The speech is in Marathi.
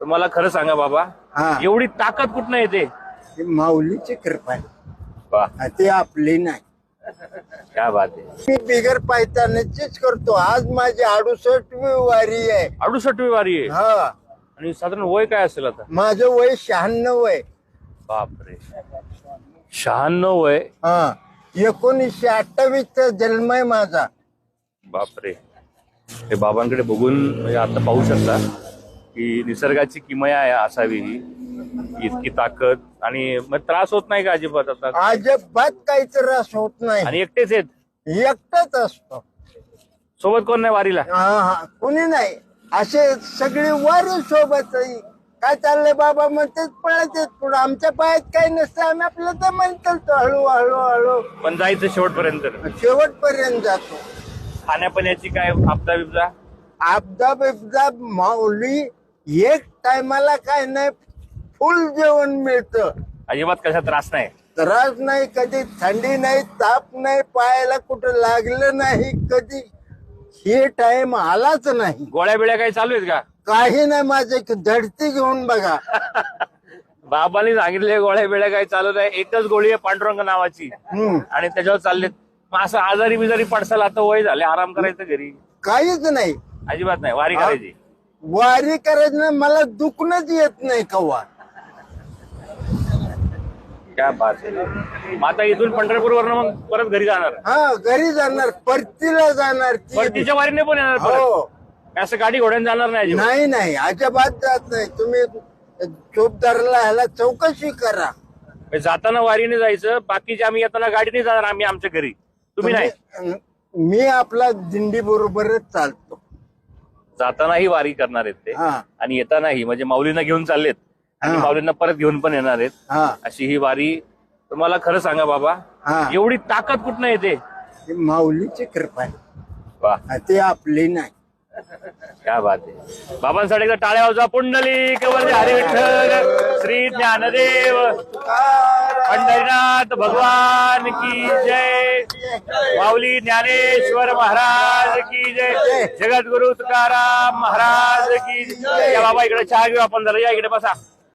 तर मला खरं सांगा बाबा, हा. एवढी ताकद कुठनं येते? ही माऊलीची कृपा आहे. वा, ती आपली नाही. क्या बात आहे. मी बिगर पायतानाचीच करतो. आज माझी 68वी वारी आहे. 68वी वारी आहे. हा, आणि साधारण वय काय असेल आता? माझं वय 96 आहे. बापरे, 96 वय. हा, 1928चा जन्म आहे माझा. बापरे, हे बाबांकडे बघून म्हणजे आता पाहू शकता की निसर्गाची किमया आहे असावी ही. इतकी ताकद आणि मग त्रास होत नाही का अजिबात आता? अजिबात काही त्रास होत नाही. आणि एकटेच आहेत? एकटाच असतो. सोबत कोण नाही वारीला? हा, कोणी नाही. असे सगळी वारी सोबत. काय चाललंय बाबा म्हणतात, पळत येत पुढे. आमच्या पायात काही नसतं, आम्ही आपलं तर म्हणतो हळू हळू हळू पण जायचं शेवटपर्यंत. शेवटपर्यंत जातो. खाण्यापिण्याची काय आपदा बिबदा? आपदा बिबदा माऊली एक टायमाला काय नाही, फुल जेवण मिळतं. अजिबात कशा त्रास नाही? त्रास नाही, कधी थंडी नाही, ताप नाही, पायाला कुठं लागलं नाही कधी. हे टाइम आलाच नाही. गोळ्या बिळ्या काही चालू आहेत का? काही नाही. माझे झडती घेऊन बघा. बाबांनी सांगितले गोळ्या बिळ्या काही चालू नाही. एकच गोळी आहे पांडुरंग नावाची, आणि त्याच्यावर चाललेत. मग असं आजारी बिजारी पडसाल, आता वय झाले, आराम करायचं घरी? काहीच नाही. अजिबात नाही. वारी करायची? वारी करायची नाही. मला दुखणंच येत नाही कवा. क्या बात आहे. मग आता इथून पंढरपूरवरनं मग परत घरी जाणार? हा, घरी जाणार, परतीला जाणार. परतीच्या वारीने पण येणार परत? हो. असं गाडी घोड्याने जाणार नाही अजिबात? नाही नाही, अजिबात जात नाही. तुम्ही चोपदाराला ह्याला चौकशी करा. म्हणजे जाताना वारीने जायचं, बाकीचे आम्ही येताना गाडीने जाणार आम्ही आमच्या घरी, तुम्ही नाही? मी आपला दिंडी बरोबरच चालतो. जातानाही वारी करणार आहेत ते, हा. आणि येतानाही, म्हणजे माऊलींना घेऊन चाललेत आणि हा. माऊलींना परत घेऊन पण येणार आहेत. हा, अशी ही वारी. तर मला खरं सांगा बाबा, हा. एवढी ताकद कुठनं येते? ही माऊलीची कृपा आहे. वा, ती आपली नाही. क्या बात आहे. बाबांसाठी एकदा टाळ्या वाजवा. पुंडली केवळ हरी विठ्ठल श्री ज्ञानदेव पंढरीनाथ भगवान की जय. माऊली ज्ञानेश्वर महाराज की जय. जगद्गुरु तुकाराम महाराज की जय. या बाबा, इकडे चहा घेऊ आपण जरा. या इकडे बसा.